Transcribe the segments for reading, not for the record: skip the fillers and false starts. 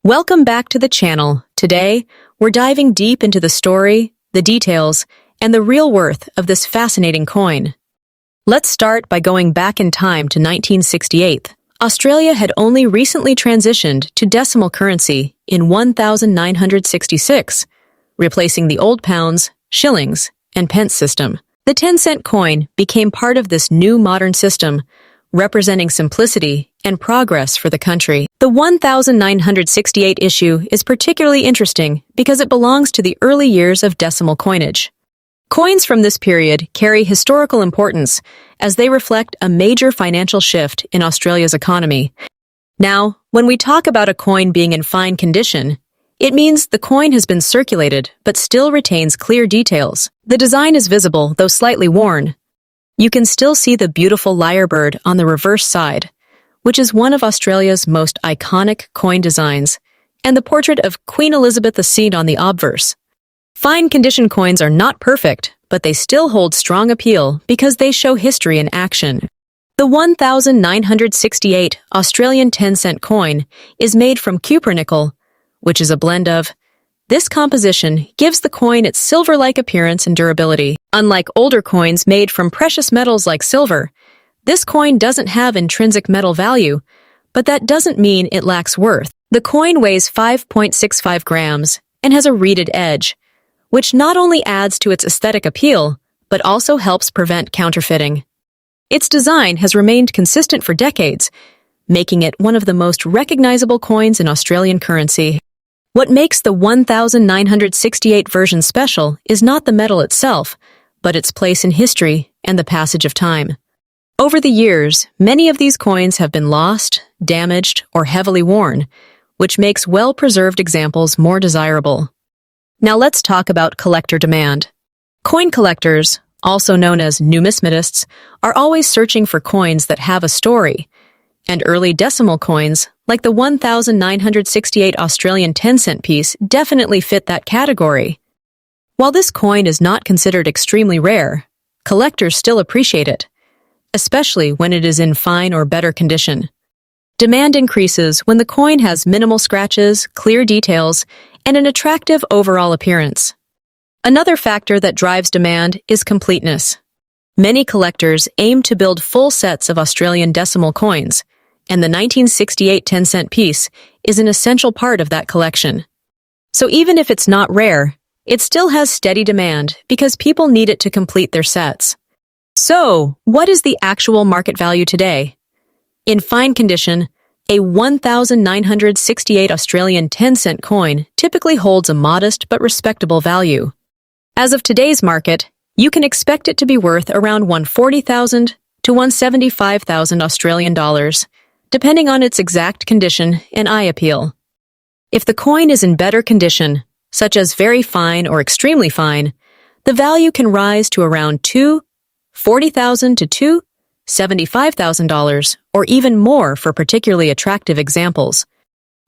Welcome back to the channel. Today, we're diving deep into the story, the details, and the real worth of this fascinating coin. Let's start by going back in time to 1968. Australia had only recently transitioned to decimal currency in 1966, replacing the old pounds, shillings, and pence system. The 10-cent coin became part of this new modern system, representing simplicity and progress for the country. The 1968 issue is particularly interesting because it belongs to the early years of decimal coinage. Coins from this period carry historical importance as they reflect a major financial shift in Australia's economy. Now, when we talk about a coin being in fine condition, it means the coin has been circulated but still retains clear details. The design is visible, though slightly worn. You can still see the beautiful lyrebird on the reverse side, which is one of Australia's most iconic coin designs, and the portrait of Queen Elizabeth II on the obverse. Fine condition coins are not perfect, but they still hold strong appeal because they show history in action. The 1968 Australian 10-cent coin is made from cupronickel, which is a blend of. This composition gives the coin its silver-like appearance and durability. Unlike older coins made from precious metals like silver, this coin doesn't have intrinsic metal value, but that doesn't mean it lacks worth. The coin weighs 5.65 grams and has a reeded edge, which not only adds to its aesthetic appeal, but also helps prevent counterfeiting. Its design has remained consistent for decades, making it one of the most recognizable coins in Australian currency. What makes the 1968 version special is not the metal itself, but its place in history and the passage of time. Over the years, many of these coins have been lost, damaged, or heavily worn, which makes well-preserved examples more desirable. Now let's talk about collector demand. Coin collectors, also known as numismatists, are always searching for coins that have a story, and early decimal coins, like the 1968 Australian 10-cent piece, definitely fit that category. While this coin is not considered extremely rare, collectors still appreciate it, especially when it is in fine or better condition. Demand increases when the coin has minimal scratches, clear details, and an attractive overall appearance. Another factor that drives demand is completeness. Many collectors aim to build full sets of Australian decimal coins, and the 1968 10-cent piece is an essential part of that collection. So even if it's not rare, it still has steady demand because people need it to complete their sets. So, what is the actual market value today? In fine condition, a 1968 Australian 10-cent coin typically holds a modest but respectable value. As of today's market, you can expect it to be worth around $140,000 to $175,000 Australian dollars, depending on its exact condition and eye appeal. If the coin is in better condition, such as very fine or extremely fine, the value can rise to around $240,000 to $275,000, or even more for particularly attractive examples.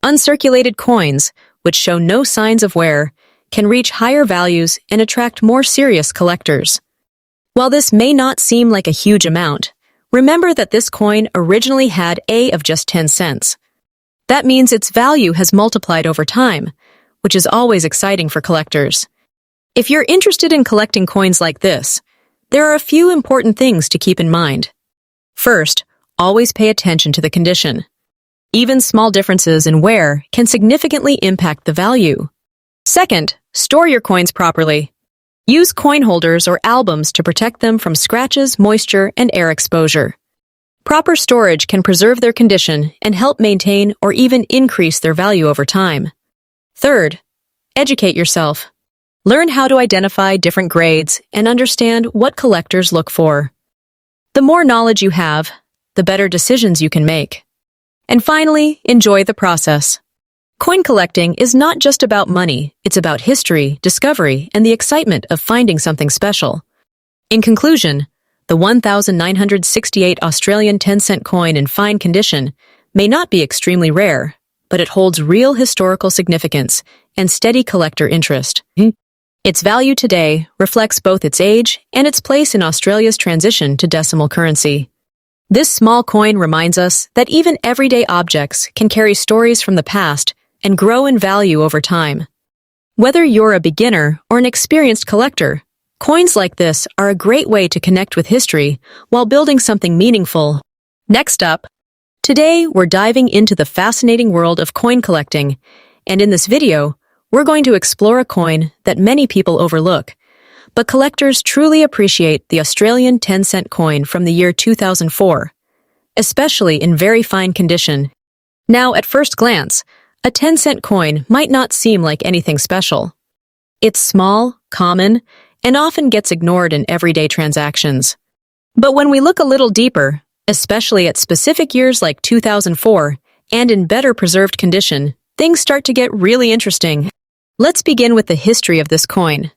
Uncirculated coins, which show no signs of wear, can reach higher values and attract more serious collectors. While this may not seem like a huge amount, remember that this coin originally had of just 10 cents. That means its value has multiplied over time, which is always exciting for collectors. If you're interested in collecting coins like this, there are a few important things to keep in mind. First, always pay attention to the condition. Even small differences in wear can significantly impact the value. Second, store your coins properly. Use coin holders or albums to protect them from scratches, moisture, and air exposure. Proper storage can preserve their condition and help maintain or even increase their value over time. Third, educate yourself. Learn how to identify different grades and understand what collectors look for. The more knowledge you have, the better decisions you can make. And finally, enjoy the process. Coin collecting is not just about money, it's about history, discovery, and the excitement of finding something special. In conclusion, the 1968 Australian 10-cent coin in fine condition may not be extremely rare, but it holds real historical significance and steady collector interest. Its value today reflects both its age and its place in Australia's transition to decimal currency. This small coin reminds us that even everyday objects can carry stories from the past and grow in value over time. Whether you're a beginner or an experienced collector, coins like this are a great way to connect with history while building something meaningful. Next up, today we're diving into the fascinating world of coin collecting, and in this video, we're going to explore a coin that many people overlook, but collectors truly appreciate: the Australian 10-cent coin from the year 2004, especially in very fine condition. Now, at first glance, a 10-cent coin might not seem like anything special. It's small, common, and often gets ignored in everyday transactions. But when we look a little deeper, especially at specific years like 2004, and in better preserved condition, things start to get really interesting. Let's begin with the history of this coin.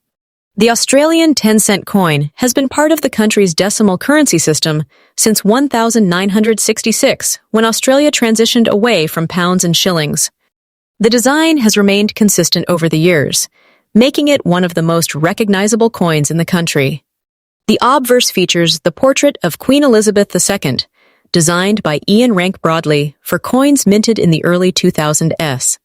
The Australian 10-cent coin has been part of the country's decimal currency system since 1966, when Australia transitioned away from pounds and shillings. The design has remained consistent over the years, making it one of the most recognizable coins in the country. The obverse features the portrait of Queen Elizabeth II, designed by Ian Rank Broadley for coins minted in the early 2000s.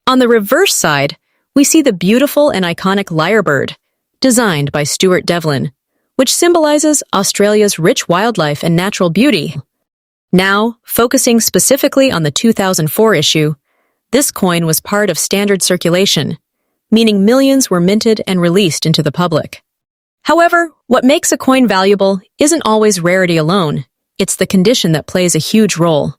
On the reverse side, we see the beautiful and iconic lyrebird, designed by Stuart Devlin, which symbolizes Australia's rich wildlife and natural beauty. Now, focusing specifically on the 2004 issue, this coin was part of standard circulation, meaning millions were minted and released into the public. However, what makes a coin valuable isn't always rarity alone. It's the condition that plays a huge role.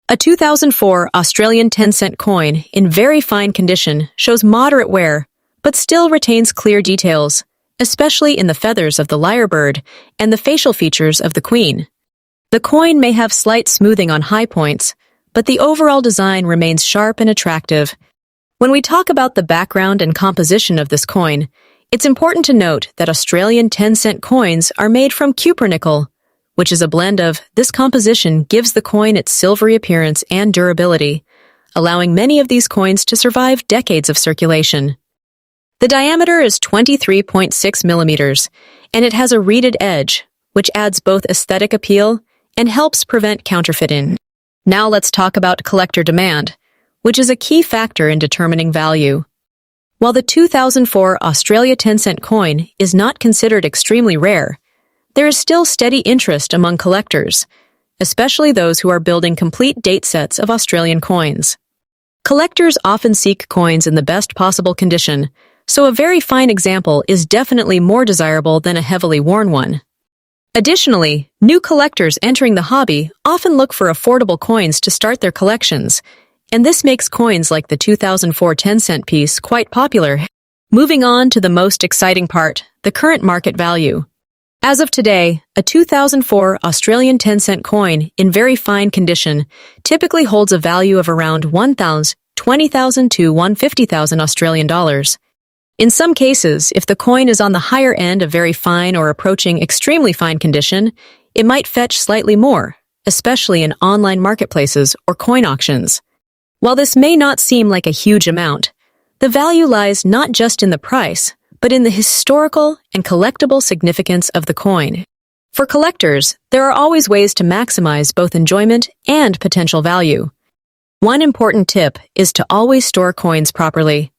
A 2004 Australian 10-cent coin in very fine condition shows moderate wear, but still retains clear details, especially in the feathers of the lyrebird and the facial features of the queen. The coin may have slight smoothing on high points, but the overall design remains sharp and attractive. When we talk about the background and composition of this coin, it's important to note that Australian 10-cent coins are made from cupronickel, which is a blend of. This composition gives the coin its silvery appearance and durability, allowing many of these coins to survive decades of circulation. The diameter is 23.6 millimeters, and it has a reeded edge, which adds both aesthetic appeal and helps prevent counterfeiting. Now let's talk about collector demand, which is a key factor in determining value. While the 2004 Australia 10-cent coin is not considered extremely rare, there is still steady interest among collectors, especially those who are building complete date sets of Australian coins. Collectors often seek coins in the best possible condition, so a very fine example is definitely more desirable than a heavily worn one. Additionally, new collectors entering the hobby often look for affordable coins to start their collections, and this makes coins like the 2004 10-cent piece quite popular. Moving on to the most exciting part, the current market value. As of today, a 2004 Australian 10-cent coin in very fine condition typically holds a value of around $20,000 to $150,000 Australian dollars. In some cases, if the coin is on the higher end of very fine or approaching extremely fine condition, it might fetch slightly more, especially in online marketplaces or coin auctions. While this may not seem like a huge amount, the value lies not just in the price, but in the historical and collectible significance of the coin. For collectors, there are always ways to maximize both enjoyment and potential value. One important tip is to always store coins properly.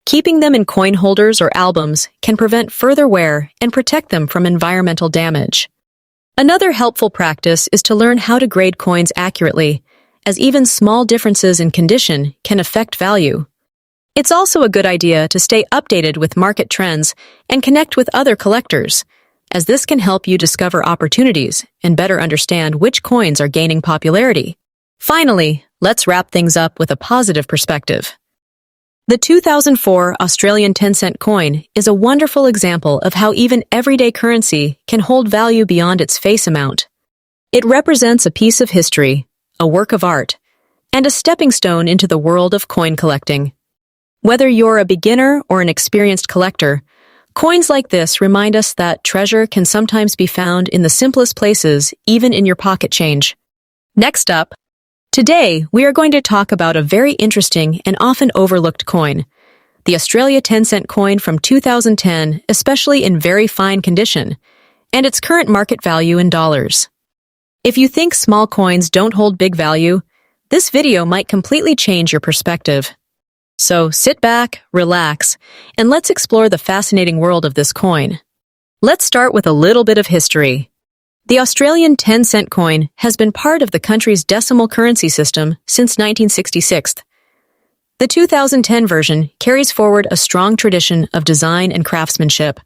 Keeping them in coin holders or albums can prevent further wear and protect them from environmental damage. Another helpful practice is to learn how to grade coins accurately, as even small differences in condition can affect value. It's also a good idea to stay updated with market trends and connect with other collectors, as this can help you discover opportunities and better understand which coins are gaining popularity. Finally, let's wrap things up with a positive perspective. The 2004 Australian 10-cent coin is a wonderful example of how even everyday currency can hold value beyond its face amount. It represents a piece of history, a work of art, and a stepping stone into the world of coin collecting. Whether you're a beginner or an experienced collector, coins like this remind us that treasure can sometimes be found in the simplest places, even in your pocket change. Next up, today we are going to talk about a very interesting and often overlooked coin, the Australia 10-cent coin from 2010, especially in very fine condition, and its current market value in dollars. If you think small coins don't hold big value, this video might completely change your perspective. So sit back, relax, and let's explore the fascinating world of this coin. Let's start with a little bit of history. The Australian 10-cent coin has been part of the country's decimal currency system since 1966. The 2010 version carries forward a strong tradition of design and craftsmanship.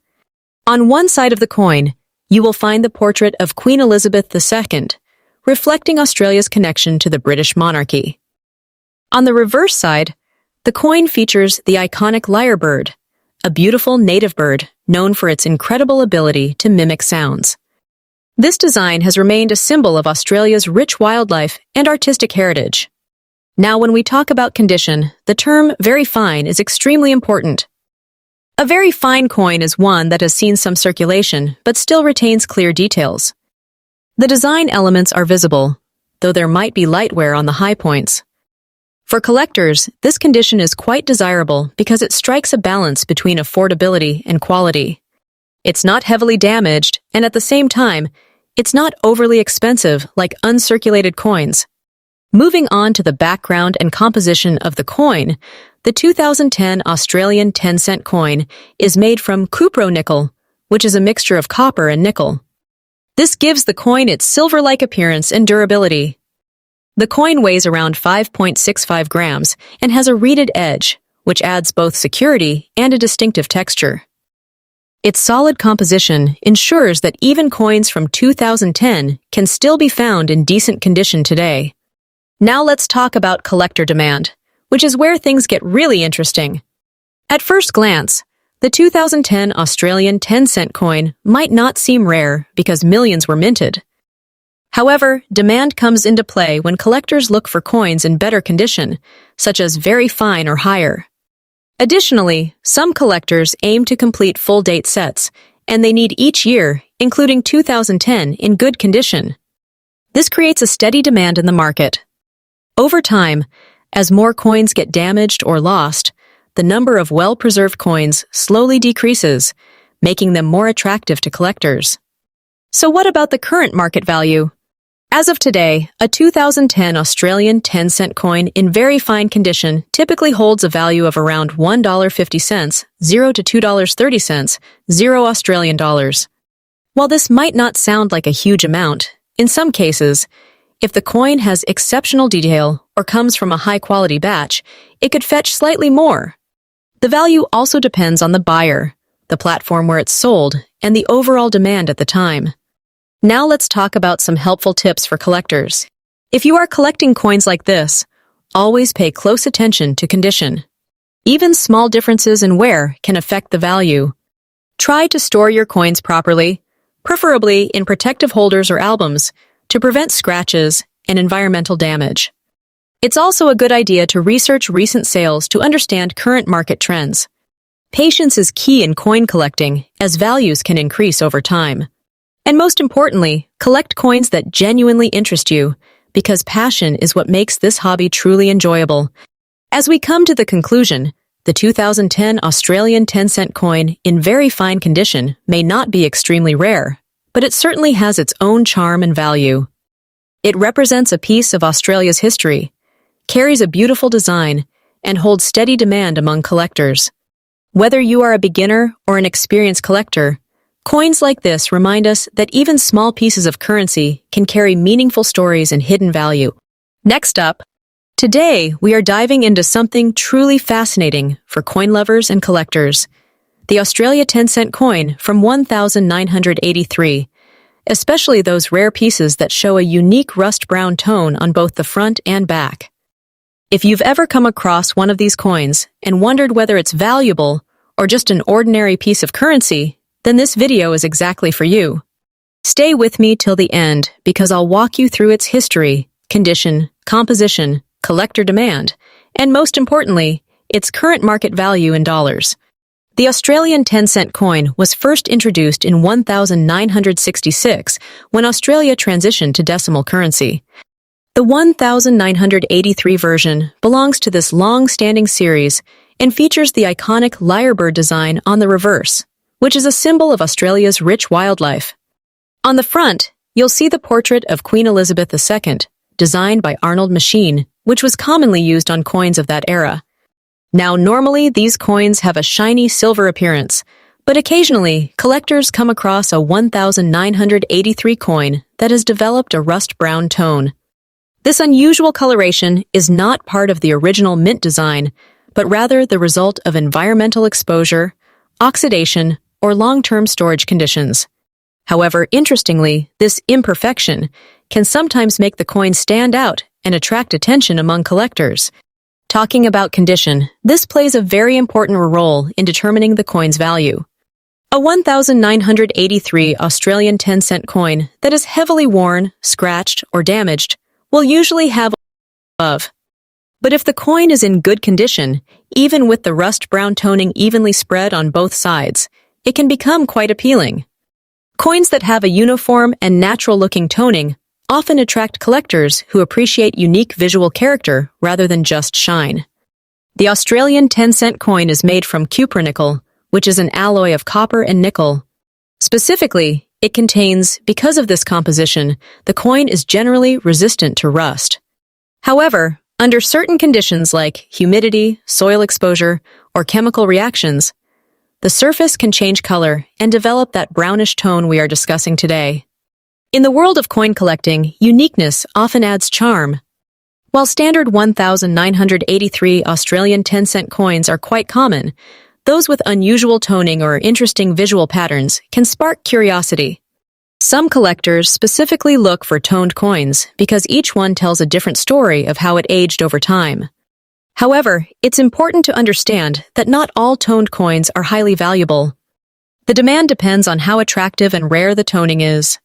On one side of the coin, you will find the portrait of Queen Elizabeth II, reflecting Australia's connection to the British monarchy. On the reverse side, the coin features the iconic lyrebird, a beautiful native bird known for its incredible ability to mimic sounds. This design has remained a symbol of Australia's rich wildlife and artistic heritage. Now, when we talk about condition, the term very fine is extremely important. A very fine coin is one that has seen some circulation but still retains clear details. The design elements are visible, though there might be light wear on the high points. For collectors, this condition is quite desirable because it strikes a balance between affordability and quality. It's not heavily damaged, and at the same time, it's not overly expensive like uncirculated coins. Moving on to the background and composition of the coin, the 2010 Australian 10-cent coin is made from cupronickel, which is a mixture of copper and nickel. This gives the coin its silver-like appearance and durability. The coin weighs around 5.65 grams and has a reeded edge, which adds both security and a distinctive texture. Its solid composition ensures that even coins from 2010 can still be found in decent condition today. Now let's talk about collector demand, which is where things get really interesting. At first glance, the 2010 Australian 10-cent coin might not seem rare because millions were minted. However, demand comes into play when collectors look for coins in better condition, such as very fine or higher. Additionally, some collectors aim to complete full-date sets, and they need each year, including 2010, in good condition. This creates a steady demand in the market. Over time, as more coins get damaged or lost, the number of well-preserved coins slowly decreases, making them more attractive to collectors. So what about the current market value? As of today, a 2010 Australian 10-cent coin in very fine condition typically holds a value of around $1.50, $0 to $2.30, 0 Australian dollars. While this might not sound like a huge amount, in some cases, if the coin has exceptional detail or comes from a high-quality batch, it could fetch slightly more. The value also depends on the buyer, the platform where it's sold, and the overall demand at the time. Now let's talk about some helpful tips for collectors. If you are collecting coins like this, always pay close attention to condition. Even small differences in wear can affect the value. Try to store your coins properly, preferably in protective holders or albums, to prevent scratches and environmental damage. It's also a good idea to research recent sales to understand current market trends. Patience is key in coin collecting, as values can increase over time. And most importantly, collect coins that genuinely interest you, because passion is what makes this hobby truly enjoyable. As we come to the conclusion, the 2010 Australian 10-cent coin in very fine condition may not be extremely rare, but it certainly has its own charm and value. It represents a piece of Australia's history, carries a beautiful design, and holds steady demand among collectors. Whether you are a beginner or an experienced collector, coins like this remind us that even small pieces of currency can carry meaningful stories and hidden value. Next up, today we are diving into something truly fascinating for coin lovers and collectors: the Australia 10-cent coin from 1983, especially those rare pieces that show a unique rust brown tone on both the front and back. If you've ever come across one of these coins and wondered whether it's valuable or just an ordinary piece of currency, then this video is exactly for you. Stay with me till the end because I'll walk you through its history, condition, composition, collector demand, and most importantly, its current market value in dollars. The Australian 10-cent coin was first introduced in 1966 when Australia transitioned to decimal currency. The 1983 version belongs to this long-standing series and features the iconic lyrebird design on the reverse, which is a symbol of Australia's rich wildlife. On the front, you'll see the portrait of Queen Elizabeth II, designed by Arnold Machin, which was commonly used on coins of that era. Now, normally these coins have a shiny silver appearance, but occasionally collectors come across a 1983 coin that has developed a rust brown tone. This unusual coloration is not part of the original mint design, but rather the result of environmental exposure, oxidation, or long-term storage conditions. However, interestingly, this imperfection can sometimes make the coin stand out and attract attention among collectors. Talking about condition, this plays a very important role in determining the coin's value. A 1983 Australian 10-cent coin that is heavily worn, scratched, or damaged will usually have above. But if the coin is in good condition, even with the rust brown toning evenly spread on both sides, it can become quite appealing. Coins that have a uniform and natural-looking toning often attract collectors who appreciate unique visual character rather than just shine. The Australian 10-cent coin is made from cupronickel, which is an alloy of copper and nickel. Specifically, it contains, because of this composition, the coin is generally resistant to rust. However, under certain conditions like humidity, soil exposure, or chemical reactions, the surface can change color and develop that brownish tone we are discussing today. In the world of coin collecting, uniqueness often adds charm. While standard 1983 Australian 10-cent coins are quite common, those with unusual toning or interesting visual patterns can spark curiosity. Some collectors specifically look for toned coins because each one tells a different story of how it aged over time. However, it's important to understand that not all toned coins are highly valuable. The demand depends on how attractive and rare the toning is.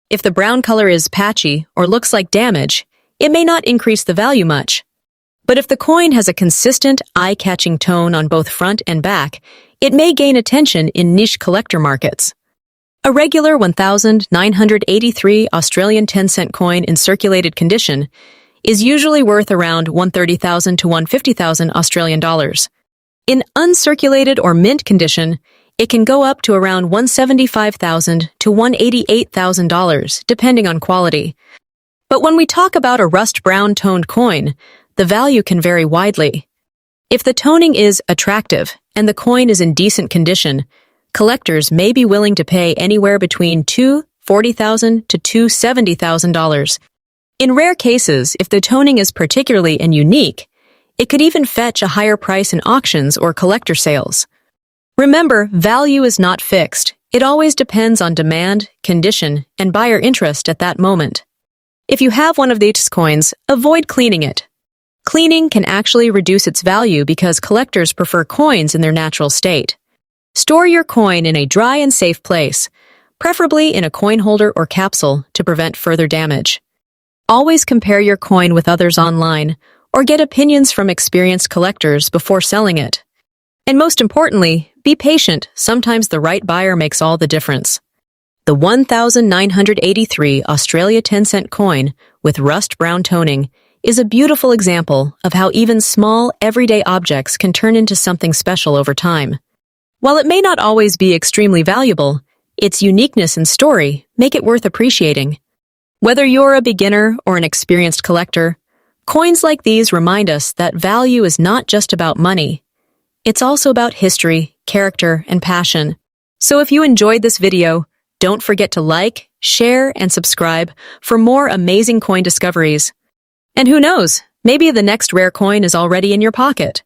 If the brown color is patchy or looks like damage, it may not increase the value much. But if the coin has a consistent, eye-catching tone on both front and back, it may gain attention in niche collector markets. A regular 1983 Australian 10-cent coin in circulated condition is usually worth around $130,000 to $150,000 Australian dollars. In uncirculated or mint condition, it can go up to around $175,000 to $188,000, depending on quality. But when we talk about a rust brown toned coin, the value can vary widely. If the toning is attractive and the coin is in decent condition, collectors may be willing to pay anywhere between $240,000 to $270,000. In rare cases, if the toning is particularly and unique, it could even fetch a higher price in auctions or collector sales. Remember, value is not fixed. It always depends on demand, condition, and buyer interest at that moment. If you have one of these coins, avoid cleaning it. Cleaning can actually reduce its value because collectors prefer coins in their natural state. Store your coin in a dry and safe place, preferably in a coin holder or capsule to prevent further damage. Always compare your coin with others online or get opinions from experienced collectors before selling it. And most importantly, be patient. Sometimes the right buyer makes all the difference. The 1983 Australia 10-cent coin with rust brown toning is a beautiful example of how even small, everyday objects can turn into something special over time. While it may not always be extremely valuable, its uniqueness and story make it worth appreciating. Whether you're a beginner or an experienced collector, coins like these remind us that value is not just about money. It's also about history, character, and passion. So if you enjoyed this video, don't forget to like, share, and subscribe for more amazing coin discoveries. And who knows, maybe the next rare coin is already in your pocket.